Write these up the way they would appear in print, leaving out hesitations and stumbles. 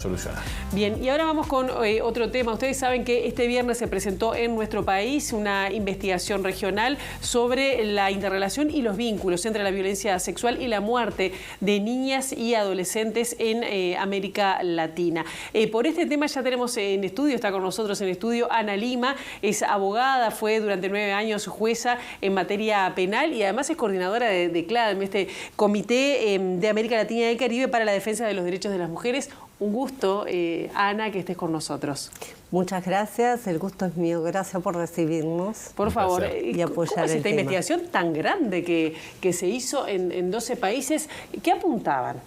Solucionar. Bien, y ahora vamos con otro tema. Ustedes saben que este viernes se presentó en nuestro país una investigación regional sobre la interrelación y los vínculos entre la violencia sexual y la muerte de niñas y adolescentes en América Latina. Por este tema ya tenemos en estudio, está con nosotros en estudio Ana Lima, es abogada, fue durante 9 años jueza en materia penal y además es coordinadora de CLADEM, este Comité de América Latina y el Caribe para la Defensa de los Derechos de las Mujeres. Un gusto, Ana, que estés con nosotros. Muchas gracias, el gusto es mío. Gracias por recibirnos. Por favor, y apoyar ¿cómo es esta tema. investigación tan grande que se hizo en 12 países? ¿Qué apuntaban?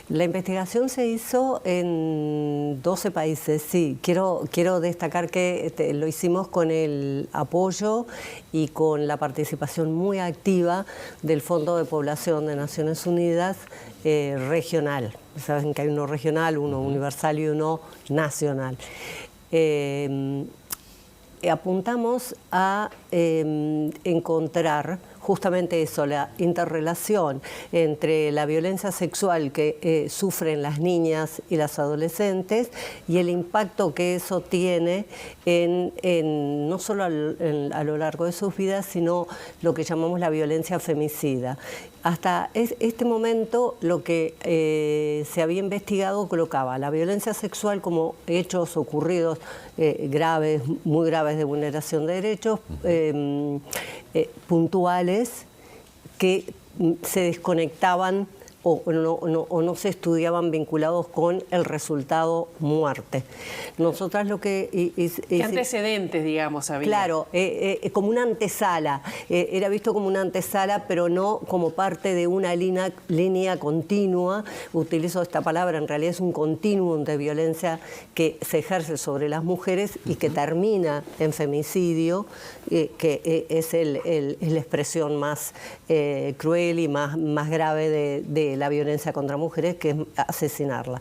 La investigación se hizo en 12 países, sí. Quiero destacar que lo hicimos con el apoyo y con la participación muy activa del Fondo de Población de Naciones Unidas regional. Saben que hay uno regional, uno universal y uno nacional. Apuntamos a encontrar justamente eso, la interrelación entre la violencia sexual que sufren las niñas y las adolescentes y el impacto que eso tiene no solo a lo largo de sus vidas, sino lo que llamamos la violencia femicida. Hasta este momento lo que se había investigado colocaba la violencia sexual como hechos ocurridos graves, muy graves de vulneración de derechos, puntuales que se desconectaban o no se estudiaban vinculados con el resultado muerte. Nosotras lo que... ¿Qué antecedentes, digamos, había? Claro, como una antesala. Era visto como una antesala, pero no como parte de una línea continua. Utilizo esta palabra, en realidad es un continuum de violencia que se ejerce sobre las mujeres y que termina en femicidio, que es la expresión más cruel y más grave de la violencia contra mujeres, que es asesinarla.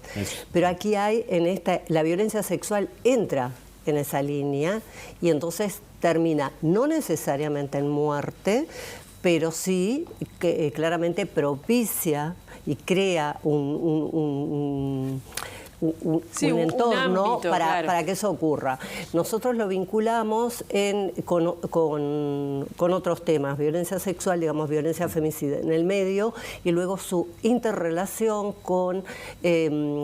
Pero aquí la violencia sexual entra en esa línea y entonces termina no necesariamente en muerte, pero sí que claramente propicia y crea un entorno ámbito, para que eso ocurra. Nosotros lo vinculamos con otros temas, violencia sexual, digamos, violencia femicida en el medio, y luego su interrelación con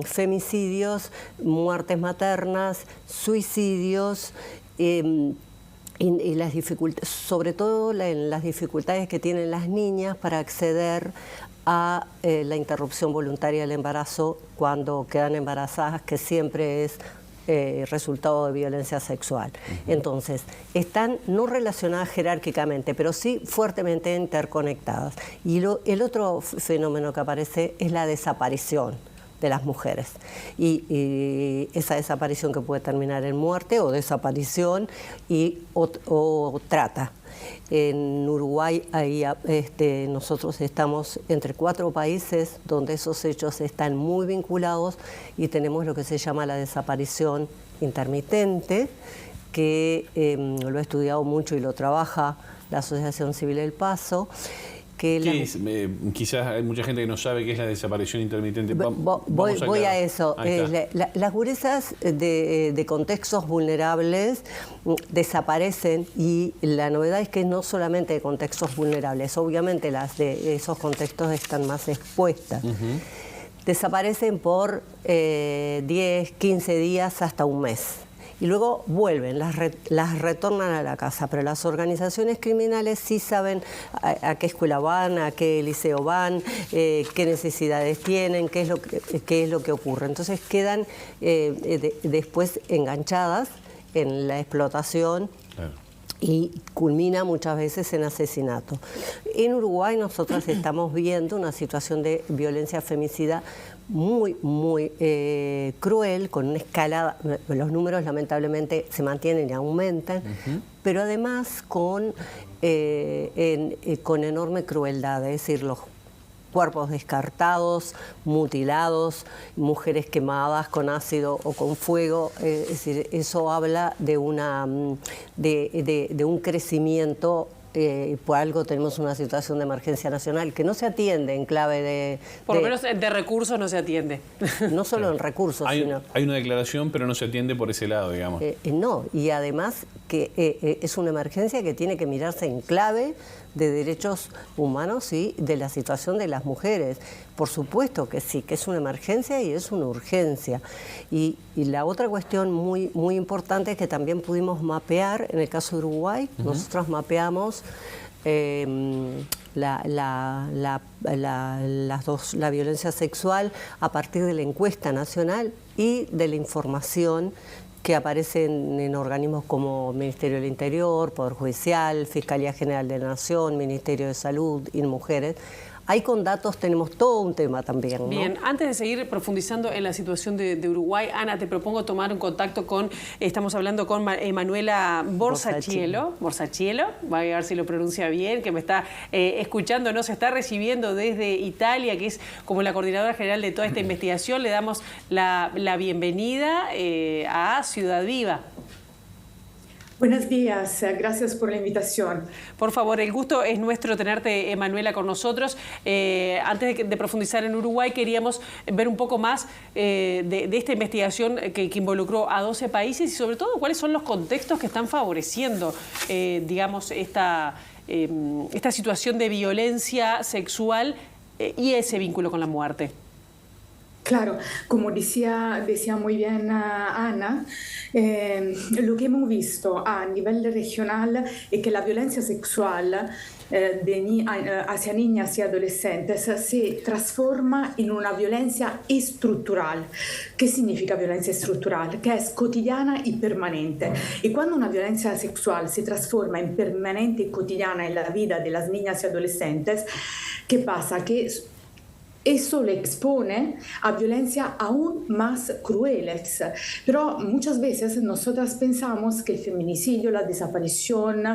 femicidios, muertes maternas, suicidios, y las dificultades, sobre todo las dificultades que tienen las niñas para acceder a la interrupción voluntaria del embarazo cuando quedan embarazadas, que siempre es resultado de violencia sexual. Entonces, están no relacionadas jerárquicamente, pero sí fuertemente interconectadas. Y el otro fenómeno que aparece es la desaparición de las mujeres. Y esa desaparición que puede terminar en muerte o desaparición o trata. En Uruguay nosotros estamos entre 4 países donde esos hechos están muy vinculados y tenemos lo que se llama la desaparición intermitente, que lo ha estudiado mucho y lo trabaja la Asociación Civil El Paso. Quizás hay mucha gente que no sabe qué es la desaparición intermitente. Voy a eso. Las gurisas de contextos vulnerables desaparecen, y la novedad es que no solamente de contextos vulnerables, obviamente las de esos contextos están más expuestas. Desaparecen por 10, 15 días hasta un mes. Y luego vuelven, las retornan a la casa, pero las organizaciones criminales sí saben a qué escuela van, a qué liceo van, qué necesidades tienen, qué es lo que ocurre. Entonces quedan después enganchadas en la explotación. Claro. Y culmina muchas veces en asesinato. En Uruguay nosotros estamos viendo una situación de violencia femicida muy cruel, con una escalada. Los números lamentablemente se mantienen y aumentan, pero además con enorme crueldad, es decir, los cuerpos descartados, mutilados, mujeres quemadas con ácido o con fuego. Es decir, eso habla de un crecimiento por algo tenemos una situación de emergencia nacional que no se atiende en clave de... Por lo menos de recursos no se atiende. No solo en recursos, sino... Hay una declaración, pero no se atiende por ese lado, digamos. No, y además que es una emergencia que tiene que mirarse en clave de derechos humanos y de la situación de las mujeres. Por supuesto que sí, que es una emergencia y es una urgencia. Y la otra cuestión muy, muy importante es que también pudimos mapear, en el caso de Uruguay, nosotros mapeamos la violencia sexual a partir de la encuesta nacional y de la información que aparecen en organismos como Ministerio del Interior, Poder Judicial, Fiscalía General de la Nación, Ministerio de Salud y Mujeres. Ahí con datos tenemos todo un tema también, ¿no? Bien, antes de seguir profundizando en la situación de Uruguay, Ana, te propongo tomar un contacto con, estamos hablando con Manuela Borsachielo, voy a ver si lo pronuncia bien, que me está escuchando, nos está recibiendo desde Italia, que es como la coordinadora general de toda esta investigación. Le damos la bienvenida a Ciudad Viva. Buenos días, gracias por la invitación. Por favor, el gusto es nuestro tenerte, Manuela, con nosotros. Antes de profundizar en Uruguay, queríamos ver un poco más de esta investigación que involucró a 12 países y sobre todo cuáles son los contextos que están favoreciendo, digamos, esta situación de violencia sexual y ese vínculo con la muerte. Claro, como decía muy bien Ana, lo que hemos visto a nivel regional es que la violencia sexual hacia niñas y adolescentes se transforma en una violencia estructural. ¿Qué significa violencia estructural? Que es cotidiana y permanente. Y cuando una violencia sexual se transforma en permanente y cotidiana en la vida de las niñas y adolescentes, ¿qué pasa? Que eso le expone a violencia aún más crueles. Pero muchas veces nosotras pensamos que el feminicidio, la desaparición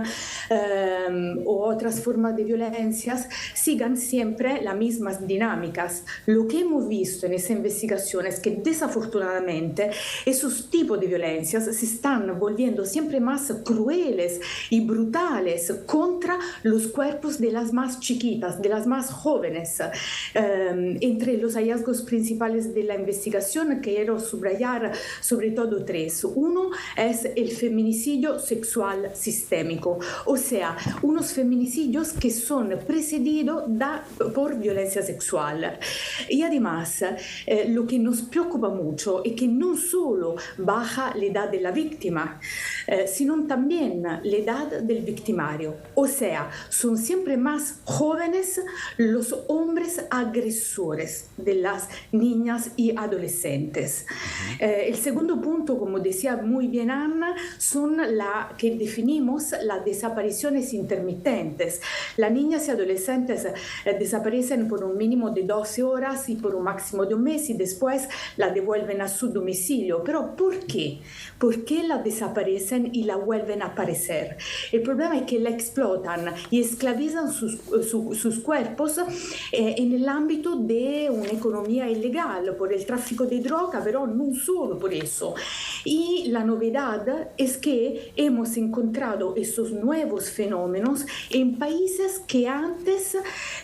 o otras formas de violencias sigan siempre las mismas dinámicas. Lo que hemos visto en esa investigación es que desafortunadamente esos tipos de violencias se están volviendo siempre más crueles y brutales contra los cuerpos de las más chiquitas, de las más jóvenes. Entre los hallazgos principales de la investigación quiero subrayar sobre todo tres. Uno es el feminicidio sexual sistémico, o sea, unos feminicidios que son precedidos por violencia sexual. Y además, lo que nos preocupa mucho es que no solo baja la edad de la víctima, sino también la edad del victimario. O sea, son siempre más jóvenes los hombres agresores de las niñas y adolescentes. El segundo punto, como decía muy bien Ana, son la que definimos las desapariciones intermitentes. Las niñas y adolescentes desaparecen por un mínimo de 12 horas y por un máximo de un mes y después la devuelven a su domicilio. Pero ¿por qué? ¿Por qué la desaparecen y la vuelven a aparecer? El problema es que la explotan y esclavizan sus cuerpos en el ámbito de una economía ilegal, por el tráfico de droga, pero no solo por eso. Y la novedad es que hemos encontrado esos nuevos fenómenos en países que antes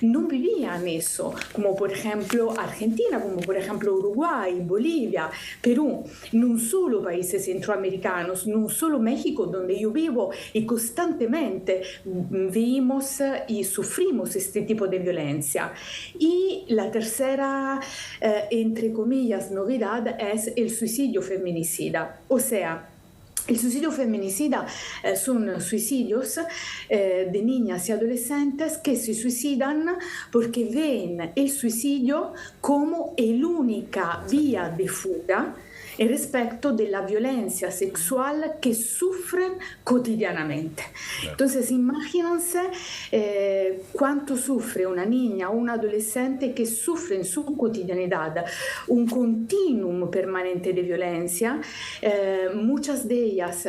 no vivían eso, como por ejemplo Argentina, como por ejemplo Uruguay, Bolivia, Perú, no solo países centroamericanos, no solo México, donde yo vivo, y constantemente vimos y sufrimos este tipo de violencia. Y la tercera, entre comillas, novedad es el suicidio feminicida. O sea, el suicidio feminicida son suicidios de niñas y adolescentes que se suicidan porque ven el suicidio como la única vía de fuga respecto de la violencia sexual que sufren cotidianamente. Claro. Entonces, imagínense cuánto sufre una niña o un adolescente que sufre en su cotidianidad un continuum permanente de violencia. Muchas de ellas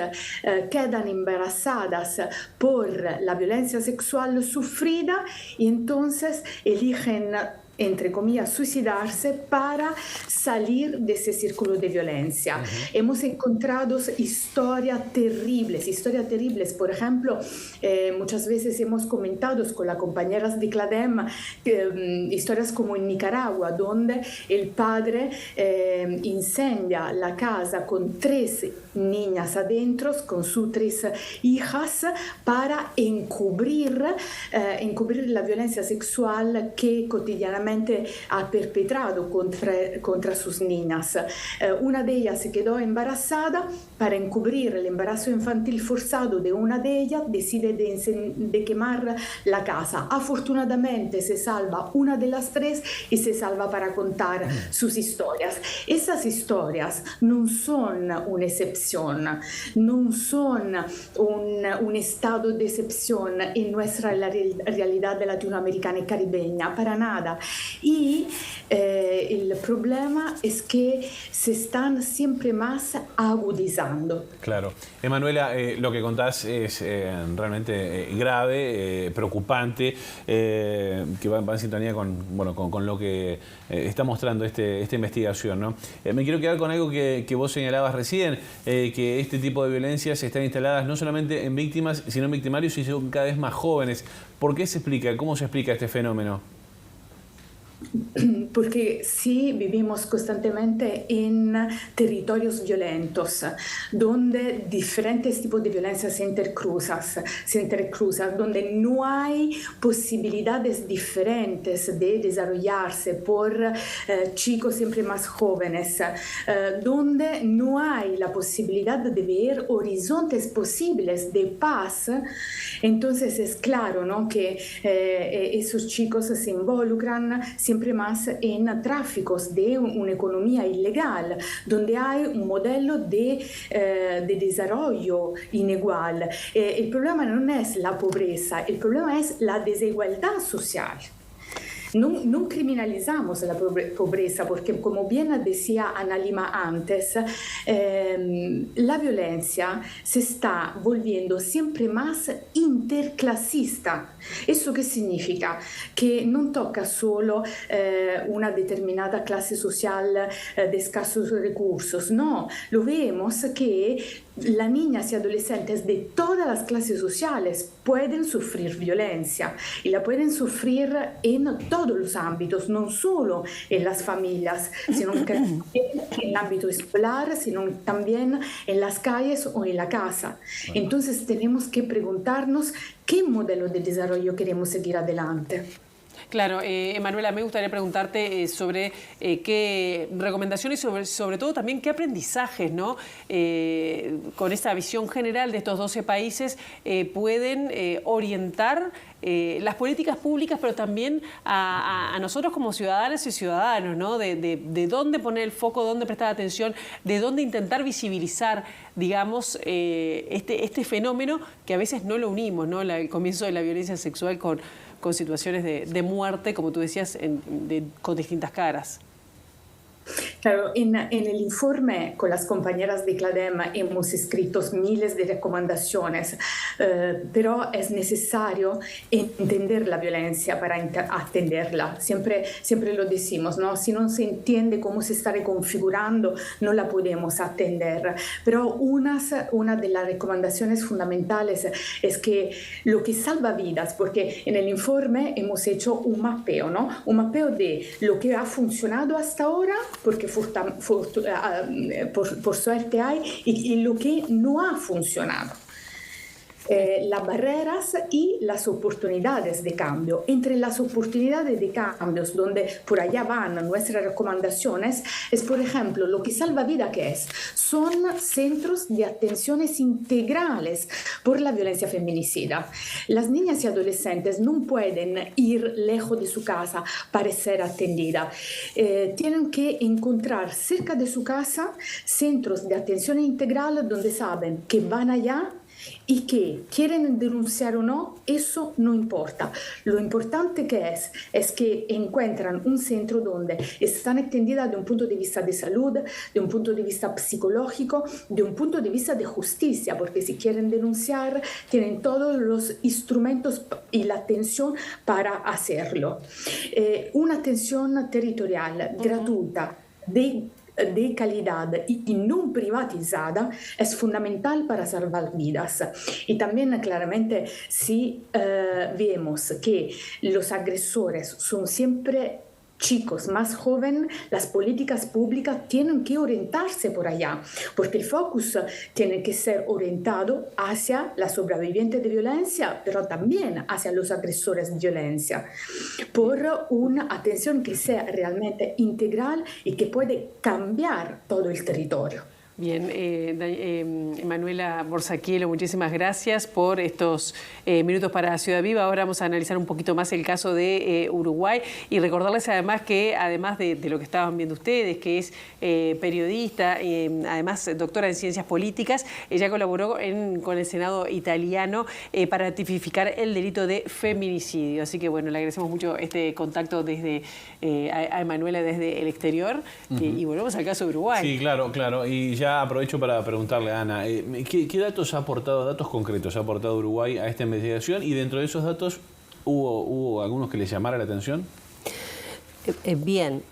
quedan embarazadas por la violencia sexual sufrida y entonces eligen entre comillas, suicidarse para salir de ese círculo de violencia. Hemos encontrado historias terribles. Por ejemplo, muchas veces hemos comentado con las compañeras de CLADEM historias como en Nicaragua, donde el padre incendia la casa con 3 niñas adentro, con sus 3 hijas, para encubrir la violencia sexual que cotidianamente ha perpetrado contra sus niñas. Una de ellas se quedó embarazada. Para encubrir el embarazo infantil forzado de una de ellas, decide de quemar la casa. Afortunadamente se salva una de las 3 y se salva para contar sus historias. Esas historias no son una excepción, no son un estado de excepción en nuestra realidad latinoamericana y caribeña, para nada. Y el problema es que se están siempre más agudizando. Claro. Emanuela, lo que contás es realmente grave, preocupante, que va en sintonía con lo que está mostrando esta investigación, ¿no? Me quiero quedar con algo que vos señalabas recién, que este tipo de violencias están instaladas no solamente en víctimas, sino en victimarios y son cada vez más jóvenes. ¿Por qué se explica? ¿Cómo se explica este fenómeno? Porque sí vivimos constantemente en territorios violentos, donde diferentes tipos de violencia se intercruzan, donde no hay posibilidades diferentes de desarrollarse por chicos siempre más jóvenes, donde no hay la posibilidad de ver horizontes posibles de paz. Entonces es claro, ¿no?, que esos chicos se involucran siempre más en tráficos de una economía ilegal, donde hay un modelo de desarrollo inigual. El problema no es la pobreza, el problema es la desigualdad social. No criminalizamos la pobreza porque, como bien decía Ana Lima antes, la violencia se está volviendo siempre más interclasista. ¿Eso qué significa? Que no toca solo una determinada clase social de escasos recursos, no, lo vemos que las niñas y adolescentes de todas las clases sociales pueden sufrir violencia y la pueden sufrir en todos los ámbitos, no solo en las familias, sino que en el ámbito escolar, sino también en las calles o en la casa. Entonces tenemos que preguntarnos qué modelo de desarrollo queremos seguir adelante. Claro, Emanuela, me gustaría preguntarte sobre qué recomendaciones y sobre todo también qué aprendizajes, ¿no?, con esta visión general de estos 12 países pueden orientar las políticas públicas, pero también a nosotros como ciudadanas y ciudadanos, ¿no?, de dónde poner el foco, dónde prestar atención, de dónde intentar visibilizar, digamos, este fenómeno que a veces no lo unimos, ¿no?, el comienzo de la violencia sexual con situaciones de muerte, como tú decías, con distintas caras. Claro, en el informe con las compañeras de CLADEM hemos escrito miles de recomendaciones, pero es necesario entender la violencia para atenderla. Siempre lo decimos, ¿no? Si no se entiende cómo se está reconfigurando, no la podemos atender. Pero una de las recomendaciones fundamentales es que lo que salva vidas, porque en el informe hemos hecho un mapeo, ¿no? Un mapeo de lo que ha funcionado hasta ahora, porque por suerte hay, y lo que no ha funcionado. Las barreras y las oportunidades de cambio. Entre las oportunidades de cambios, donde por allá van nuestras recomendaciones, es, por ejemplo, lo que salva vida, que es, son centros de atenciones integrales por la violencia feminicida. Las niñas y adolescentes no pueden ir lejos de su casa para ser atendidas. Tienen que encontrar cerca de su casa centros de atención integral donde saben que van allá y que quieren denunciar o no, eso no importa. Lo importante que es que encuentran un centro donde están atendidas de un punto de vista de salud, de un punto de vista psicológico, de un punto de vista de justicia, porque si quieren denunciar, tienen todos los instrumentos y la atención para hacerlo. Una atención territorial, gratuita, de calidad y no privatizada es fundamental para salvar vidas. Y también claramente si vemos que los agresores son siempre chicos más jóvenes, las políticas públicas tienen que orientarse por allá, porque el focus tiene que ser orientado hacia la sobreviviente de violencia, pero también hacia los agresores de violencia, por una atención que sea realmente integral y que puede cambiar todo el territorio. Bien, Emanuela Borsaquielo, muchísimas gracias por estos minutos para Ciudad Viva. Ahora vamos a analizar un poquito más el caso de Uruguay y recordarles además que, además de lo que estaban viendo ustedes, que es periodista, además doctora en Ciencias Políticas, ella colaboró con el Senado italiano para tipificar el delito de feminicidio. Así que, bueno, le agradecemos mucho este contacto desde a Emanuela desde el exterior y volvemos al caso de Uruguay. Sí, claro, claro. Y ya aprovecho para preguntarle a Ana, ¿qué datos ha aportado, datos concretos ha aportado Uruguay a esta investigación? Y dentro de esos datos, ¿hubo algunos que les llamara la atención? Bien,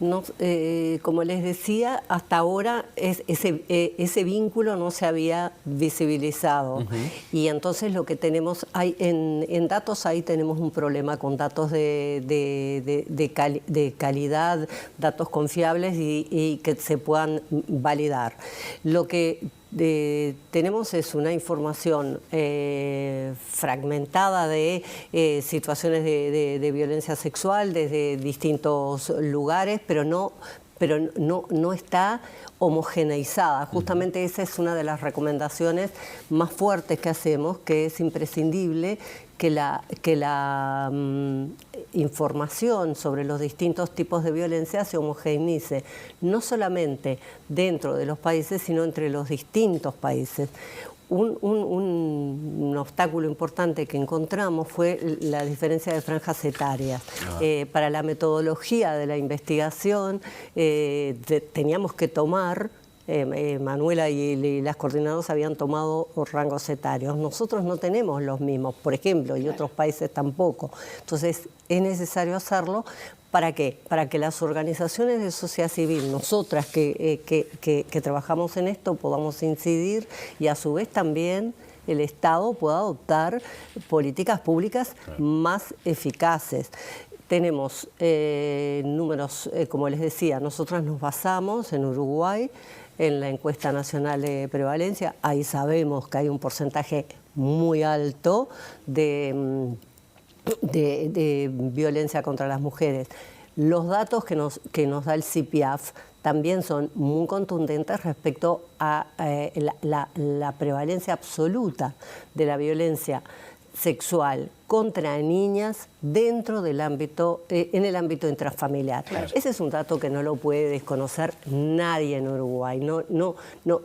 como les decía, hasta ahora ese vínculo no se había visibilizado. Y entonces lo que tenemos, en datos ahí tenemos un problema con datos de calidad, datos confiables y que se puedan validar. Lo que tenemos es una información fragmentada de situaciones de violencia sexual desde distintos lugares, pero no está homogeneizada. Justamente esa es una de las recomendaciones más fuertes que hacemos, que es imprescindible que la información sobre los distintos tipos de violencia se homogeneice, no solamente dentro de los países, sino entre los distintos países. Un obstáculo importante que encontramos fue la diferencia de franjas etarias. Para la metodología de la investigación teníamos que tomar, Manuela y las coordinadoras habían tomado rangos etarios. Nosotros no tenemos los mismos, por ejemplo, y otros países tampoco. Entonces es necesario hacerlo. ¿Para qué? Para que las organizaciones de sociedad civil, nosotras que trabajamos en esto, podamos incidir y a su vez también el Estado pueda adoptar políticas públicas más eficaces. Tenemos números, como les decía, nosotras nos basamos en Uruguay en la encuesta nacional de prevalencia. Ahí sabemos que hay un porcentaje muy alto de violencia contra las mujeres. Los datos que nos da el CIPIAF también son muy contundentes respecto a la prevalencia absoluta de la violencia sexual contra niñas dentro del ámbito, en el ámbito intrafamiliar. Claro. Ese es un dato que no lo puede desconocer nadie en Uruguay.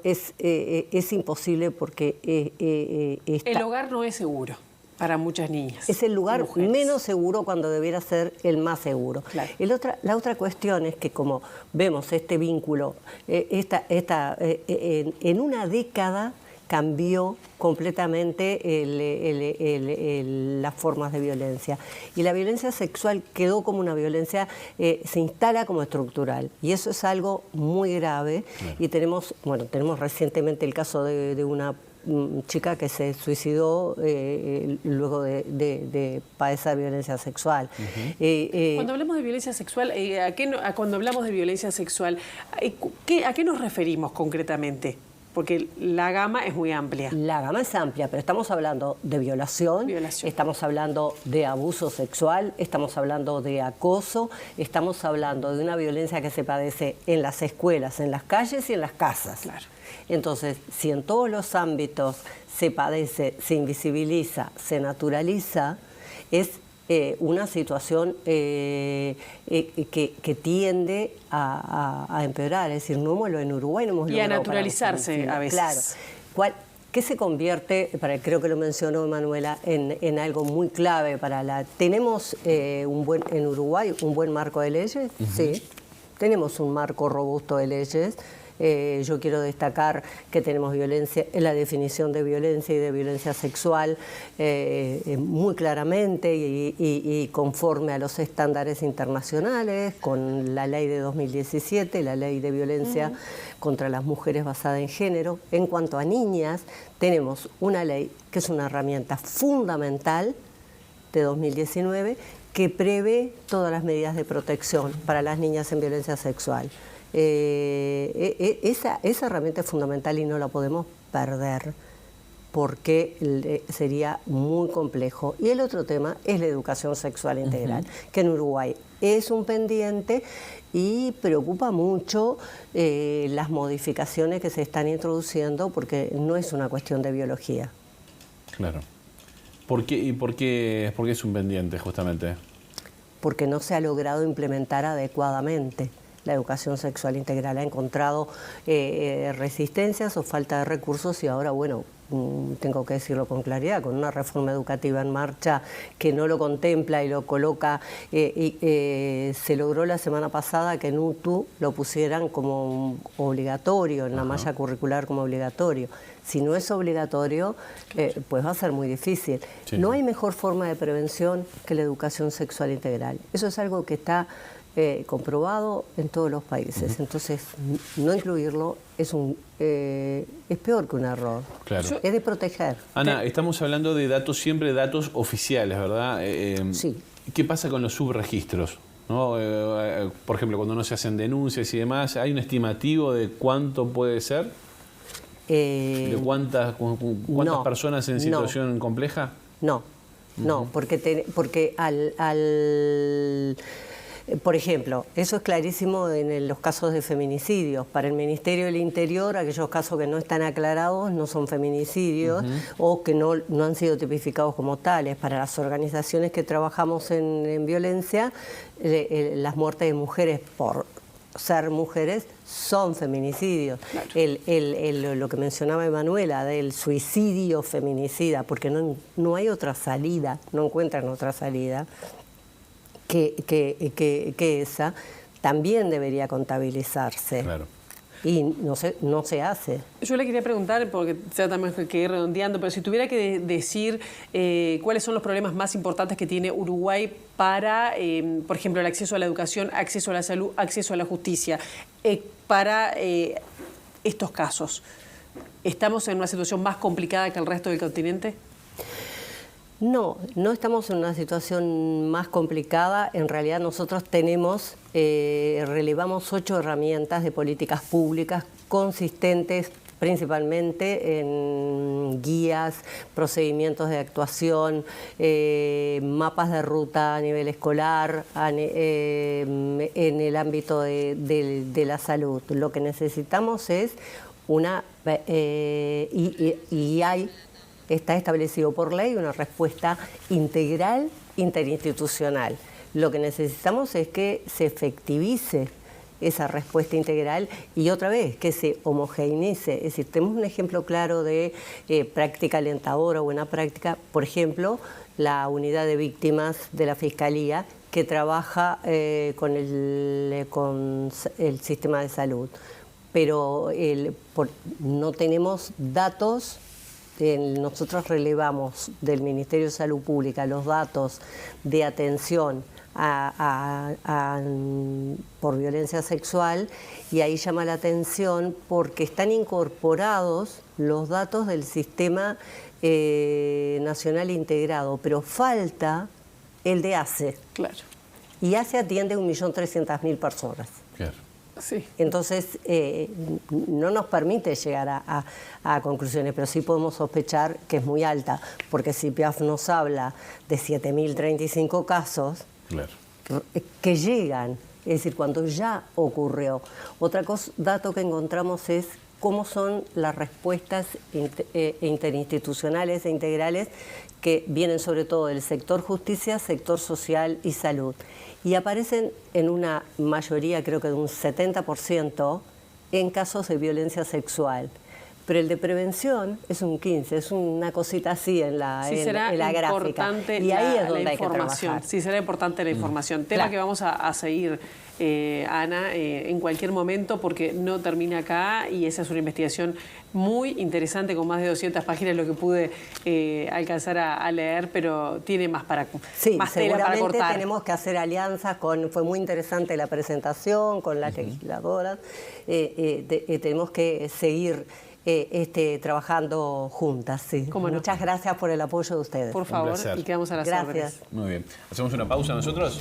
Es imposible porque el hogar no es seguro para muchas niñas. Es el lugar menos seguro cuando debiera ser el más seguro. Claro. La otra cuestión es que, como vemos este vínculo, en una década cambió completamente las formas de violencia. Y la violencia sexual quedó como una violencia, se instala como estructural. Y eso es algo muy grave. Claro. Y tenemos recientemente el caso de una chica que se suicidó luego de padecer violencia sexual. Cuando hablamos de violencia sexual, cuando hablamos de violencia sexual, ¿a qué nos referimos concretamente? Porque la gama es muy amplia. La gama es amplia, pero estamos hablando de violación, estamos hablando de abuso sexual, estamos hablando de acoso, estamos hablando de una violencia que se padece en las escuelas, en las calles y en las casas. Claro. Entonces, si en todos los ámbitos se padece, se invisibiliza, se naturaliza, es una situación que tiende a empeorar. Es decir, no hemos en Uruguay no hemos logrado. Y a naturalizarse a veces. Claro. ¿Qué se convierte, creo que lo mencionó Manuela, en algo muy clave para la... ¿Tenemos en Uruguay un buen marco de leyes? Sí, tenemos un marco robusto de leyes. Yo quiero destacar que tenemos la definición de violencia y de violencia sexual muy claramente y conforme a los estándares internacionales, con la ley de 2017, la ley de violencia contra las mujeres basada en género. En cuanto a niñas, tenemos una ley que es una herramienta fundamental de 2019 que prevé todas las medidas de protección para las niñas en violencia sexual. Esa herramienta es fundamental y no la podemos perder porque sería muy complejo. Y el otro tema es la educación sexual integral, que en Uruguay es un pendiente y preocupa mucho las modificaciones que se están introduciendo porque no es una cuestión de biología. Claro. ¿Por qué es un pendiente justamente? Porque no se ha logrado implementar adecuadamente. La educación sexual integral ha encontrado resistencias o falta de recursos y ahora, bueno, tengo que decirlo con claridad, con una reforma educativa en marcha que no lo contempla y lo coloca, se logró la semana pasada que en UTU lo pusieran como obligatorio, en la malla curricular como obligatorio. Si no es obligatorio, pues va a ser muy difícil. Sí. No hay mejor forma de prevención que la educación sexual integral. Eso es algo que está comprobado en todos los países. Entonces, no incluirlo es peor que un error. Claro. Es de proteger. Ana, estamos hablando de datos, siempre datos oficiales, ¿verdad? Sí. ¿Qué pasa con los subregistros? ¿No? Por ejemplo, cuando no se hacen denuncias y demás, ¿hay un estimativo de cuánto puede ser? ¿De cuántas personas en situación compleja? No, porque por ejemplo, eso es clarísimo en los casos de feminicidios. Para el Ministerio del Interior, aquellos casos que no están aclarados no son feminicidios o que no han sido tipificados como tales. Para las organizaciones que trabajamos en violencia, las muertes de mujeres por ser mujeres son feminicidios. Claro. Lo que mencionaba Emanuela del suicidio feminicida, porque no hay otra salida, no encuentran otra salida que esa, también debería contabilizarse. Claro. Y no se hace. Yo le quería preguntar, porque ya también que ir redondeando, pero si tuviera que decir cuáles son los problemas más importantes que tiene Uruguay para, por ejemplo, el acceso a la educación, acceso a la salud, acceso a la justicia, para estos casos, ¿estamos en una situación más complicada que el resto del continente? No estamos en una situación más complicada. En realidad nosotros relevamos 8 herramientas de políticas públicas consistentes principalmente en guías, procedimientos de actuación, mapas de ruta a nivel escolar, en el ámbito de la salud. Lo que necesitamos es está establecido por ley una respuesta integral interinstitucional. Lo que necesitamos es que se efectivice esa respuesta integral y otra vez que se homogeneice. Es decir, tenemos un ejemplo claro de práctica alentadora o buena práctica, por ejemplo, la unidad de víctimas de la Fiscalía que trabaja con el sistema de salud. Pero no tenemos datos. Nosotros relevamos del Ministerio de Salud Pública los datos de atención por violencia sexual y ahí llama la atención porque están incorporados los datos del Sistema Nacional Integrado, pero falta el de ACE. Claro. Y ACE atiende a 1.300.000 personas. Claro. Sí. Entonces, no nos permite llegar a conclusiones, pero sí podemos sospechar que es muy alta, porque si Piaf nos habla de 7.035 casos, claro, que llegan, es decir, cuando ya ocurrió. Dato que encontramos es cómo son las respuestas interinstitucionales e integrales que vienen sobre todo del sector justicia, sector social y salud. Y aparecen en una mayoría, creo que de un 70%, en casos de violencia sexual. pero el de prevención es un 15, es una cosita así en la, sí, en la gráfica. Y ahí es donde hay que trabajar. Sí, será importante la información. Tema que vamos a seguir, Ana, en cualquier momento, porque no termina acá y esa es una investigación muy interesante con más de 200 páginas, lo que pude alcanzar a leer, pero tiene más más tela para cortar. Tenemos que hacer alianzas fue muy interesante la presentación con las legisladoras, tenemos que seguir trabajando juntas. Sí. Muchas gracias por el apoyo de ustedes. Por favor, y quedamos a las órdenes. Gracias. Muy bien. ¿Hacemos una pausa nosotros?